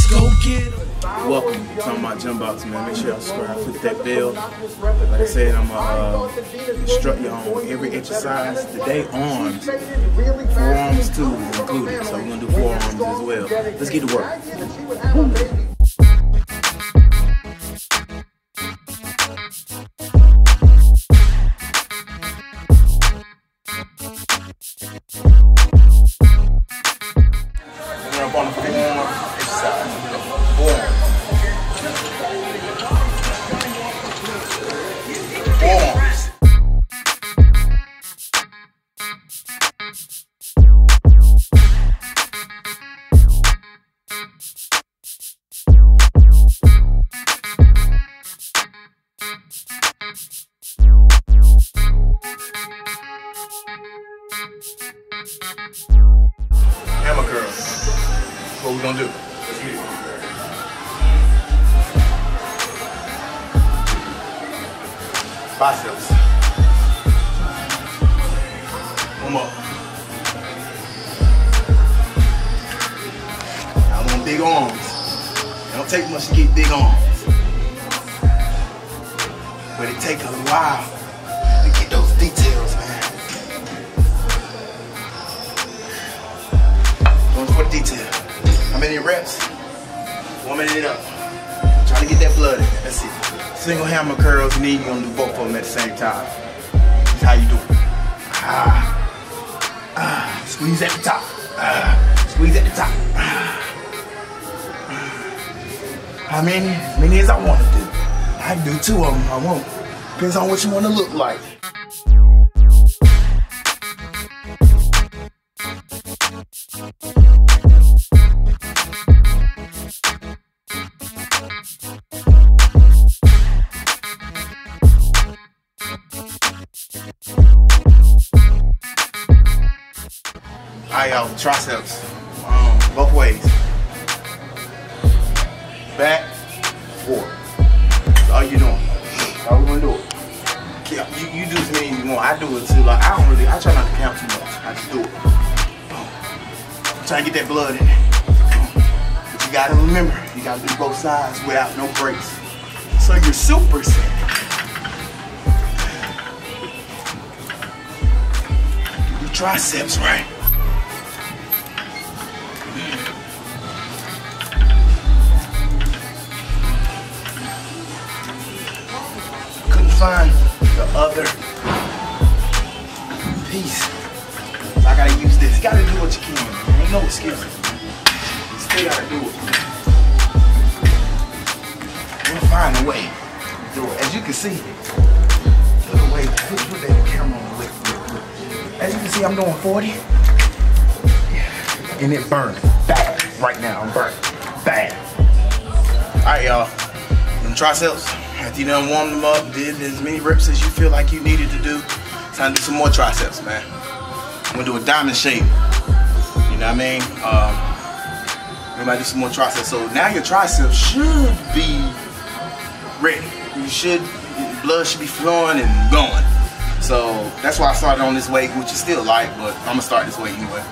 Let's go get 'em. Welcome to my gym box, man. Make sure y'all subscribe, click that bell. Like I said, I'm gonna instruct you on every exercise. Today, arms, forearms too is included. So we're gonna do forearms as well. Let's get to work. We're up on the forearm exercise. Forearms. Hammer curls. That's what we're gonna do. Let's get it. Biceps. One more. Now I want big arms. It don't take much to get big arms. But it takes a while to get those details, man. Going for the detail. How many reps? 1 minute up. Trying to get that blood in there. That's it. Single hammer curls, and then you're gonna do both of them at the same time. That's how you do it. Squeeze at the top. Squeeze at the top. How many? As many as I want to do. I can do 2 of them. I won't. Depends on what you want to look like. Alright, y'all, triceps, both ways. Back, forward. That's all you're doing. That's all we're gonna do it. You do as many as you want. I do it too. Like I try not to count too much. I just do it. I'm trying to get that blood in there. But you gotta remember, you gotta do both sides without no breaks. So you're super set. Do triceps right. Find the other piece. So I gotta use this. You gotta do what you can. There ain't no excuses. You still gotta do it. We'll find a way to do it. As you can see, look away. Put that camera on the lip. As you can see, I'm doing 40. And it burning bad right now. I'm burning bad. Alright, y'all. Them triceps. After you done warmed them up, did as many reps as you feel like you needed to do, time to do some more triceps, man. I'm gonna do a diamond shape. You know what I mean? We might do some more triceps. So now your triceps should be ready. Blood should be flowing and going. So that's why I started on this weight, which is still light, but I'm gonna start this weight anyway.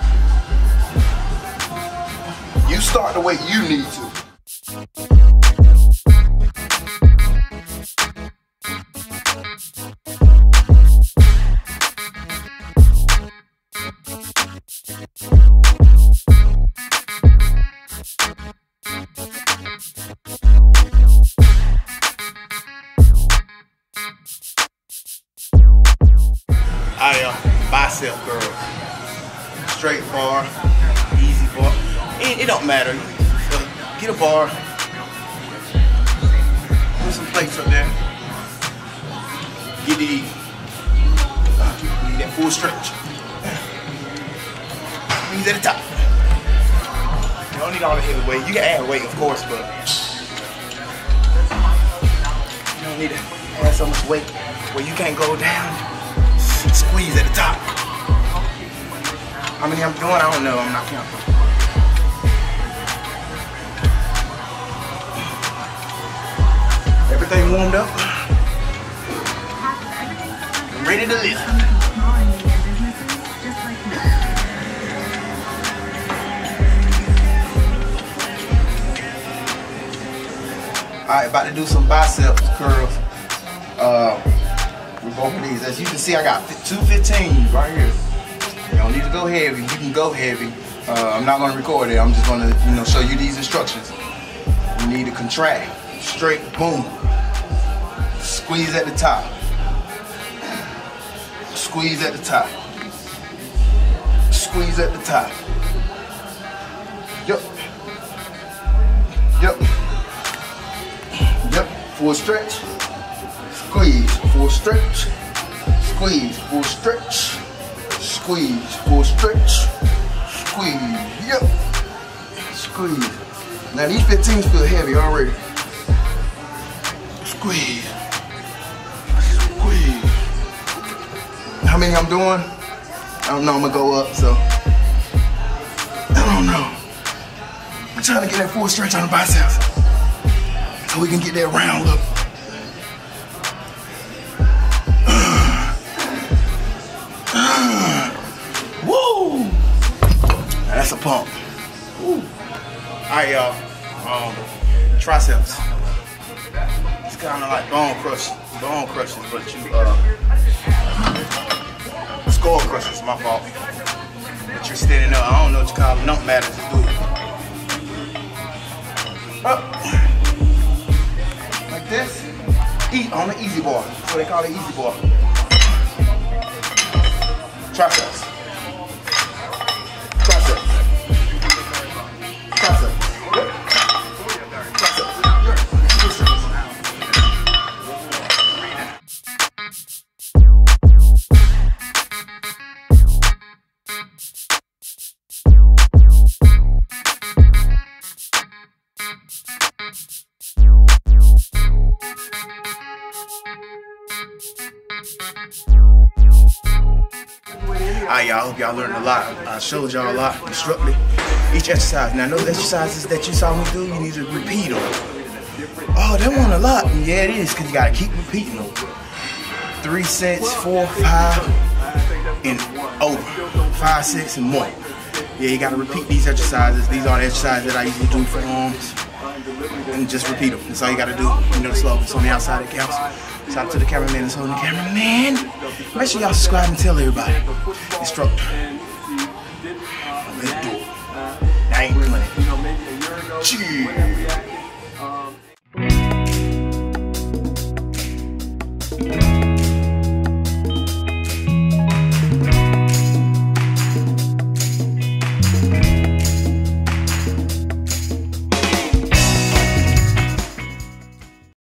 You start the weight you need to. Bicep curl. Straight bar, easy bar. It don't matter. Get a bar. Put some plates up there. Get the need that full stretch. Squeeze at the top. You don't need all the heavy weight. You can add weight, of course, but you don't need to add so much weight where you can't go down. Squeeze at the top. How many I'm doing? I don't know. I'm not counting. Everything warmed up. I'm ready to live. Alright, about to do some biceps curls. With both of these. As you can see, I got 215s right here. You don't need to go heavy. You can go heavy. I'm not going to record it. I'm just going to, show you these instructions. You need to contract, straight, boom. Squeeze at the top. Squeeze at the top. Squeeze at the top. Yep. Yep. Yep. Full stretch. Squeeze. Full stretch. Squeeze. Full stretch. Squeeze. Full stretch. Squeeze. Yep. Squeeze. Now these 15s feel heavy already. Squeeze. Squeeze. How many I'm doing? I don't know. I'm gonna go up, so I don't know. I'm trying to get that full stretch on the biceps so we can get that round look. Woo! Now that's a pump. Woo. Alright, y'all. Triceps. It's kind of like bone crushers, but you skull crushers. My fault. But you're standing up. I don't know what you call them. Don't matter. Just do it. Up. Like this. Eat on the easy bar. So they call it easy bar. Triceps. Triceps. Triceps. Yep. Triceps. Alright, y'all, I hope y'all learned a lot. I showed y'all a lot, instructed each exercise. Now, those exercises that you saw me do, you need to repeat them. Oh, that one a lot. Yeah, it is, because you got to keep repeating them. 3 sets, 4, 5, and over. 5, 6, and more. Yeah, you got to repeat these exercises. These are the exercises that I usually do for arms. And just repeat them. That's all you got to do. You know the slogan. It's on the outside that counts. Shout out to the cameraman that's holding the cameraman. Make sure y'all subscribe and tell everybody. Instructor. Let's do it. I ain't playing. Cheers.